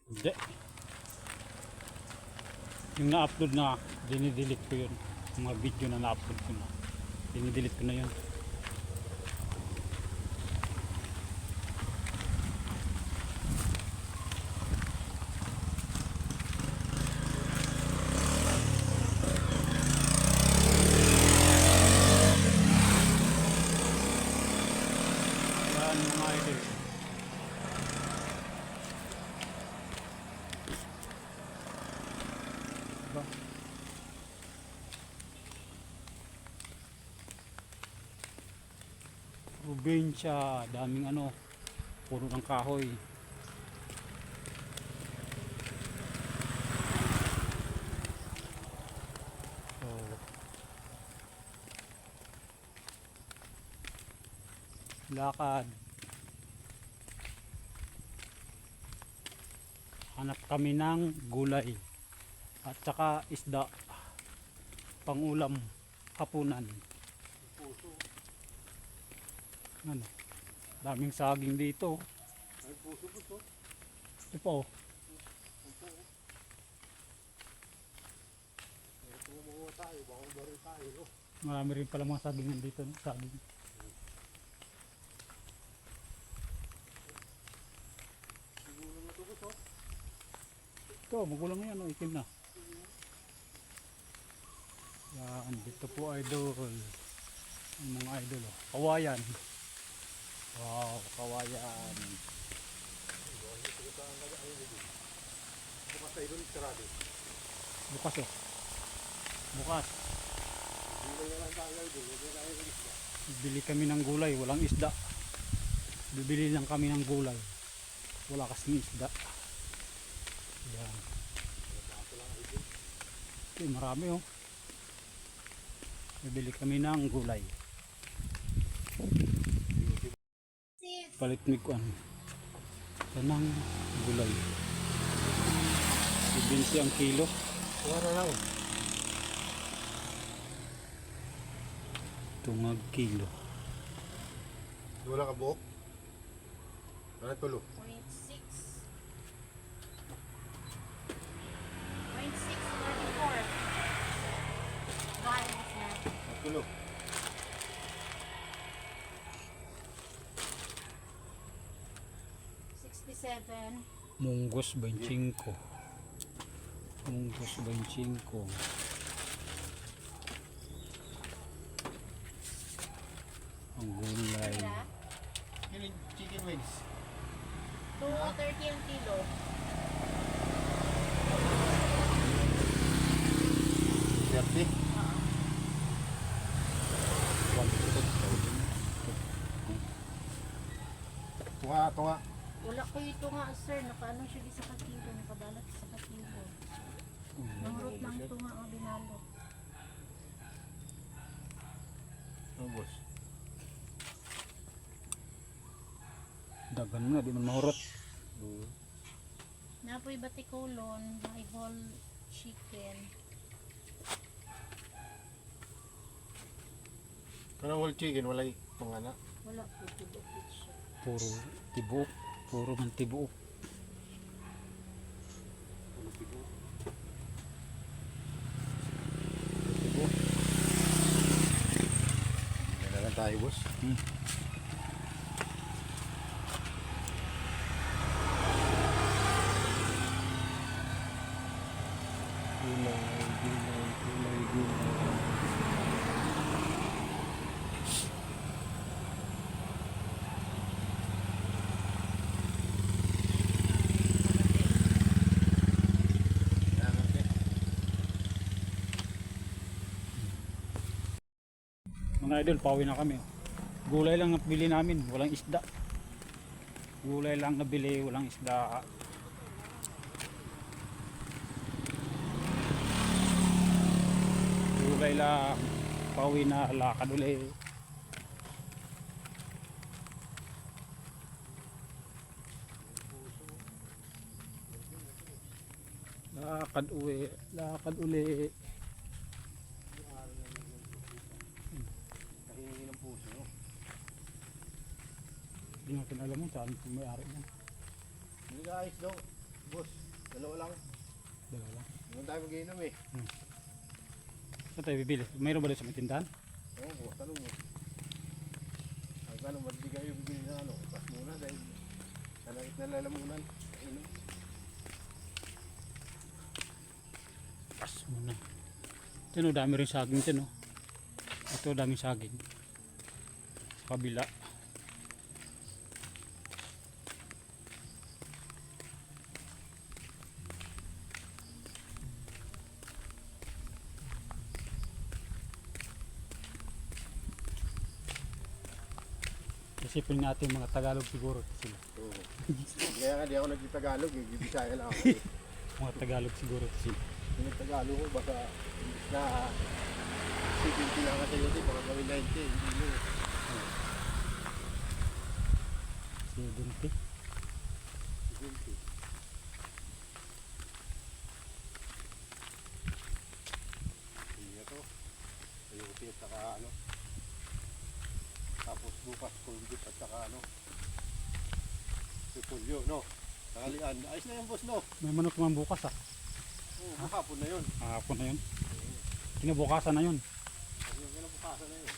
Hindi. Yung na-upload na, dinidelete ko yun. Yung mga video na na-upload ko na. Dinidelete ko na yun. Yan mga idol. Diba? Probinsya, daming ano, puro ng kahoy. So, lakad. Hanap kami ng gulay at saka isda pangulam hapunan. Ano? Daming saging dito. Ay, puso. Ito po. Kung mga tayo, baka bari tayo, no? Marami rin pala mga sagingan dito. Saging. Siguro na ito, boss, oh. Ito, magulang yan. Oh, itim na. Yan, dito po idol. Ang mga idol. Oh. Kawayan. Wow, kawayan. Bukas tayo doon, sarado. Bukas oh. Bukas. Hindi na lang tayo doon, hindi na tayo isda. Bili kami ng gulay, walang isda. Bibili lang kami ng gulay. Wala kasing isda. Yan. Ito, marami oh. Bibili kami ng gulay. Palit ni Kuan. Ito ng gulay. 20 ang kilo. Wala lang. Tungag kilo. Wala ka buhok? Wala tulo. 0.6 0.634 vials na. Tulo. Munggos 25. Munggos 25. Ang gulay. Yun yung chicken wings. 230 ang kilo. 30. Tunga. Wala ko ito nga sir, nakaano siya di sa katilo, nakabalot sa katilo. Nangrot lang ito nga ang binalot. Ano, boss? Dagan mo na, di man mahurot. Napoy batikulon, may whole chicken. Ano whole chicken? Wala itong anak. Wala po ito siya. Puro tibuok. Puro man tibuok. Yan na lang tayo, boss. Gulay. Yan, okay. Mga idol, pauwi na kami. Gulay lang nabili namin, walang isda. Gulay lang nabili, walang isda. Gulay lang, pauwi na, lakad ulit. Lakad uli. Kahihingi ng puso, no? Hindi natin alam mo saan kung may-ari niyan. Hindi ka ayos daw. Boss, dalawa lang. Dalawa lang. Naman tayo mag-inom eh. Saan tayo bibili? Mayroon ba doon sa may tindahan? Oo, boss, tanong mo. Ang tanong, ba't di kayo bibili na ano? Pas muna dahil nanakit na lalamunan. Inom. Pas muna. Ito, dami rin saging ito, no? Ito, dami saging. Sa kabila. Isipin natin mga Tagalog siguro sila. Oo. Kaya nga di ako nag-Tagalog eh. Bisaya lang ako eh. Mga Tagalog siguro sila. Yung nag-Tagalog ko baka imbis na 70 lang kasi yun eh. Baka gawin 90. Hindi mo. Si Dunti. 70. Hindi na to. Ayuti at saka ano. Tapos bukas kulbit at saka ano. Sipulyo, no? Tanghalian. Ayos na yan, boss, no? May manok naman bukas ah. Oo, hapon na yun. Hapon na yun. Kinabukasan na yun. Yung kinabukasan na yun.